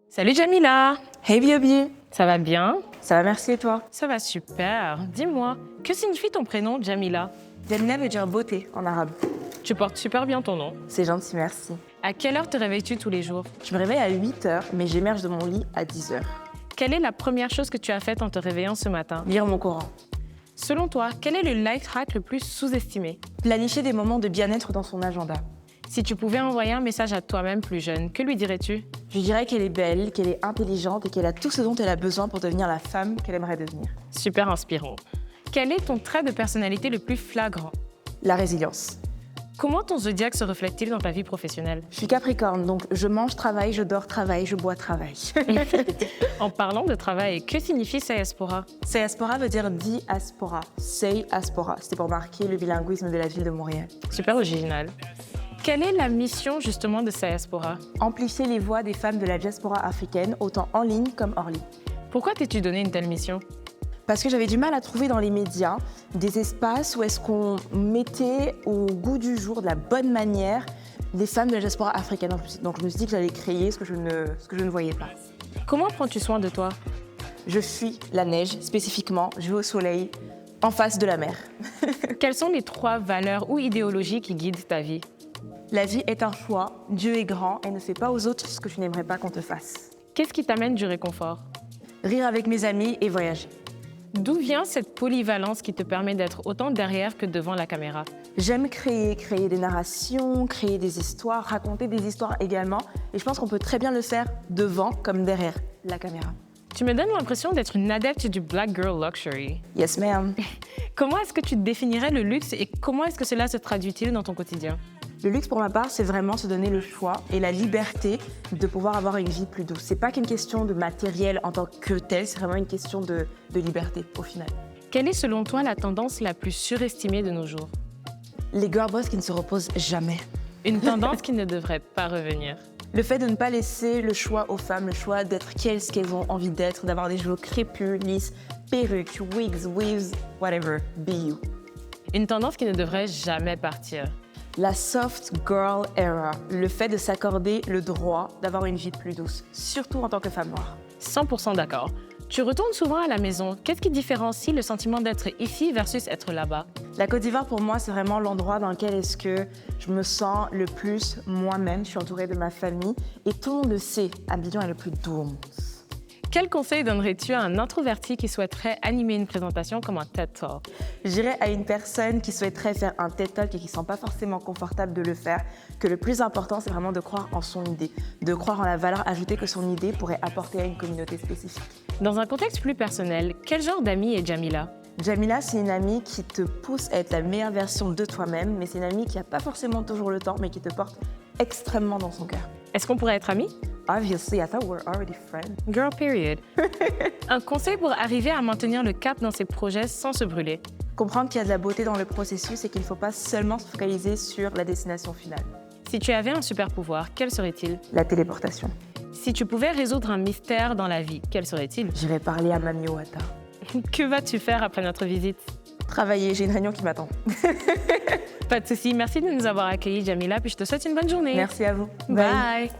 Salut Jamila, Hey Biobi, ça va bien? ça va merci et toi? Ça va super. Dis-moi, que signifie ton prénom Jamila? Jamila veut dire beauté en arabe. Tu portes super bien ton nom. C'est gentil, merci. À quelle heure te réveilles-tu tous les jours? Je me réveille à 8h, mais j'émerge de mon lit à 10h. Quelle est la première chose que tu as faite en te réveillant ce matin? Lire mon Coran. Selon toi, quel est le life hack le plus sous-estimé? Planifier des moments de bien-être dans son agenda. Si tu pouvais envoyer un message à toi-même plus jeune, que lui dirais-tu? Je dirais qu'elle est belle, qu'elle est intelligente et qu'elle a tout ce dont elle a besoin pour devenir la femme qu'elle aimerait devenir. Super inspirant. Quel est ton trait de personnalité le plus flagrant? La résilience. Comment ton zodiaque se reflète-t-il dans ta vie professionnelle? Je suis Capricorne, donc je mange, travail, je dors, travail, je bois, travail. En parlant de travail, que signifie Sayaspora? Sayaspora veut dire diaspora. Sayaspora, c'était pour marquer le bilinguisme de la ville de Montréal. Super original. Quelle est la mission justement de Sayaspora? Amplifier les voix des femmes de la diaspora africaine, autant en ligne comme hors ligne. Pourquoi t'es-tu donné une telle mission? Parce que j'avais du mal à trouver dans les médias des espaces où est-ce qu'on mettait au goût du jour de la bonne manière les femmes de la diaspora africaine. Donc je me suis dit que j'allais créer ce que je ne voyais pas. Comment prends-tu soin de toi? Je fuis la neige, spécifiquement, je vais au soleil, en face de la mer. Quelles sont les 3 valeurs ou idéologies qui guident ta vie? La vie est un choix, Dieu est grand et ne fais pas aux autres ce que tu n'aimerais pas qu'on te fasse. Qu'est-ce qui t'amène du réconfort? Rire avec mes amis et voyager. D'où vient cette polyvalence qui te permet d'être autant derrière que devant la caméra? J'aime créer des narrations, créer des histoires, raconter des histoires également. Et je pense qu'on peut très bien le faire devant comme derrière la caméra. Tu me donnes l'impression d'être une adepte du Black Girl Luxury. Yes, ma'am. Comment est-ce que tu définirais le luxe et comment est-ce que cela se traduit-il dans ton quotidien? Le luxe, pour ma part, c'est vraiment se donner le choix et la liberté de pouvoir avoir une vie plus douce. C'est pas qu'une question de matériel en tant que tel, c'est vraiment une question de liberté, au final. Quelle est selon toi la tendance la plus surestimée de nos jours? Les girl boss qui ne se reposent jamais. Une tendance qui ne devrait pas revenir. Le fait de ne pas laisser le choix aux femmes, le choix d'être ce qu'elles ont envie d'être, d'avoir des cheveux crépus, lisses, perruques, wigs, weaves, whatever, be you. Une tendance qui ne devrait jamais partir. La soft girl era, le fait de s'accorder le droit d'avoir une vie plus douce, surtout en tant que femme noire. 100% d'accord. Tu retournes souvent à la maison. Qu'est-ce qui différencie le sentiment d'être ici versus être là-bas? La Côte d'Ivoire, pour moi, c'est vraiment l'endroit dans lequel est-ce que je me sens le plus moi-même. Je suis entourée de ma famille et tout le monde le sait, Abidjan est le plus doux au monde. Quel conseil donnerais-tu à un introverti qui souhaiterait animer une présentation comme un TED Talk? Je dirais à une personne qui souhaiterait faire un TED Talk et qui ne sent pas forcément confortable de le faire, que le plus important, c'est vraiment de croire en son idée, de croire en la valeur ajoutée que son idée pourrait apporter à une communauté spécifique. Dans un contexte plus personnel, quel genre d'amie est Jamila? Jamila, c'est une amie qui te pousse à être la meilleure version de toi-même, mais c'est une amie qui n'a pas forcément toujours le temps, mais qui te porte extrêmement dans son cœur. Est-ce qu'on pourrait être amis? Obviously, I thought we were already friends. Girl, period. Un conseil pour arriver à maintenir le cap dans ses projets sans se brûler. Comprendre qu'il y a de la beauté dans le processus et qu'il ne faut pas seulement se focaliser sur la destination finale. Si tu avais un super pouvoir, quel serait-il? La téléportation. Si tu pouvais résoudre un mystère dans la vie, quel serait-il? J'irai parler à Mami Wata. Que vas-tu faire après notre visite? Travailler, j'ai une réunion qui m'attend. Pas de souci. Merci de nous avoir accueillis, Jamila, puis je te souhaite une bonne journée. Merci à vous. Bye.